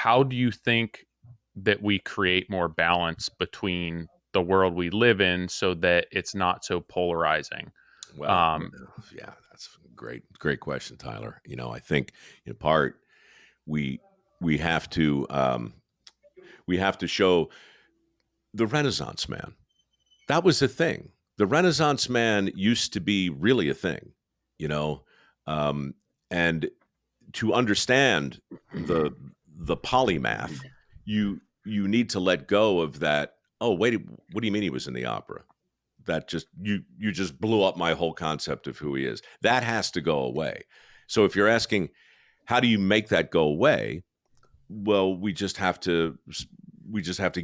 how do you think that we create more balance between the world we live in so that it's not so polarizing? Well, Um, yeah, that's a great question, Tyler. I think in part we we have to show the Renaissance man. That was a thing. The Renaissance man used to be really a thing, you know, um, and to understand the polymath, you need to let go of that. Oh, wait, what do you mean he was in the opera? That just you just blew up my whole concept of who he is. That has to go away. So if you're asking how do you make that go away, well, we just have to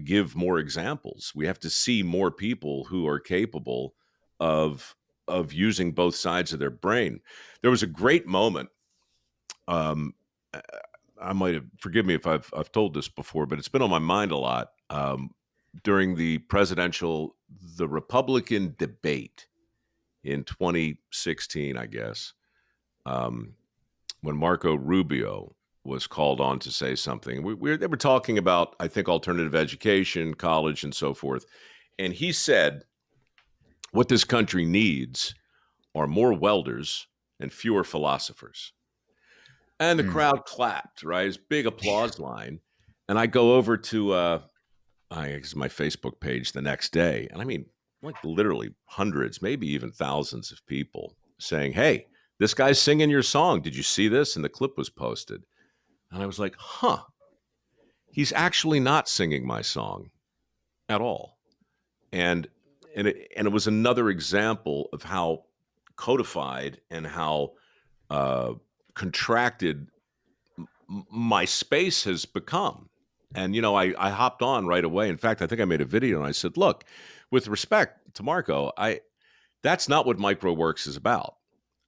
give more examples. We have to see more people who are capable of using both sides of their brain. There was a great moment. Um, I might have forgive me if I've told this before, but it's been on my mind a lot during the Republican debate in 2016, I guess, um, when Marco Rubio was called on to say something. They were talking about, I think, alternative education, college, and so forth. And he said, what this country needs are more welders and fewer philosophers. And the mm, crowd clapped, right? It's big applause line. And I go over to I guess my Facebook page the next day, and I mean, like literally hundreds, maybe even thousands of people saying, "Hey, this guy's singing your song. Did you see this?" And the clip was posted, and I was like, "Huh, he's actually not singing my song at all." And and it was another example of how codified and how uh, contracted my space has become. And I hopped on right away. In fact, I think I made a video and I said, "Look, with respect to Marco, I that's not what MicroWorks is about.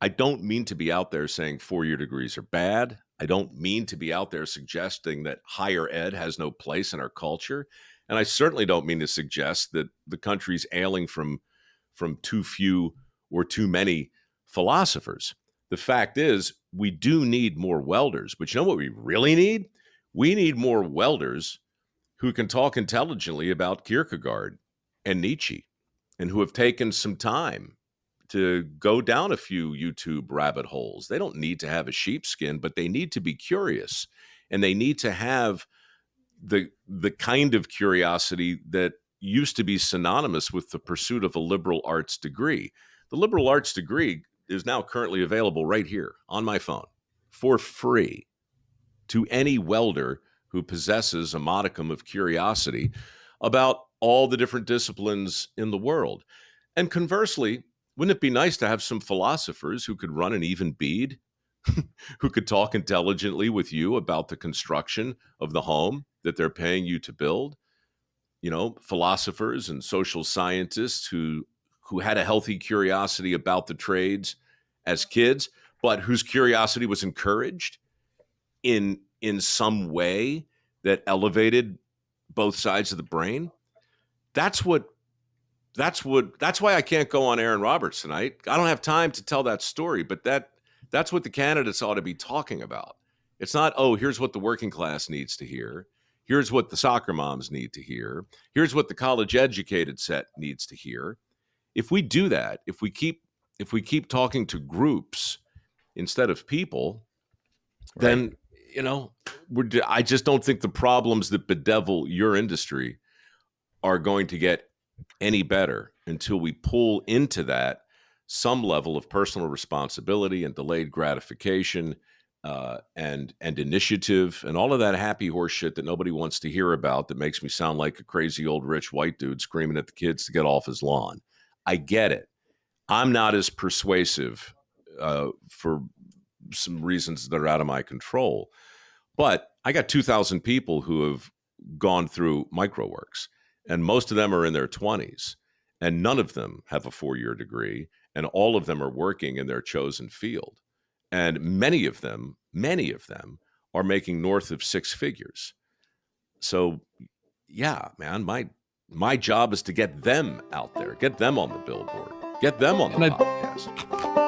I don't mean to be out there saying 4-year degrees are bad. I don't mean to be out there suggesting that higher ed has no place in our culture, and I certainly don't mean to suggest that the country's ailing from too few or too many philosophers. The fact is, we do need more welders, but you know what we really need? We need more welders who can talk intelligently about Kierkegaard and Nietzsche and who have taken some time to go down a few YouTube rabbit holes. They don't need to have a sheepskin, but they need to be curious and they need to have the kind of curiosity that used to be synonymous with the pursuit of a liberal arts degree. The liberal arts degree is now currently available right here on my phone for free to any welder who possesses a modicum of curiosity about all the different disciplines in the world. And conversely, wouldn't it be nice to have some philosophers who could run an even bead, who could talk intelligently with you about the construction of the home that they're paying you to build? Philosophers and social scientists who had a healthy curiosity about the trades as kids, but whose curiosity was encouraged in some way that elevated both sides of the brain. That's what that's why I can't go on Aaron Roberts tonight. I don't have time to tell that story, but that's what the candidates ought to be talking about. It's not, oh, here's what the working class needs to hear. Here's what the soccer moms need to hear. Here's what the college educated set needs to hear. If we do that, if we keep talking to groups instead of people, right. then I just don't think the problems that bedevil your industry are going to get any better until we pull into that some level of personal responsibility and delayed gratification and initiative and all of that happy horse shit that nobody wants to hear about that makes me sound like a crazy old rich white dude screaming at the kids to get off his lawn. I get it. I'm not as persuasive for some reasons that are out of my control. But I got 2,000 people who have gone through MicroWorks, and most of them are in their 20s, and none of them have a 4-year degree, and all of them are working in their chosen field. And many of them are making north of 6 figures. So, yeah, man, my job is to get them out there, get them on the billboard, get them on the And I, podcast.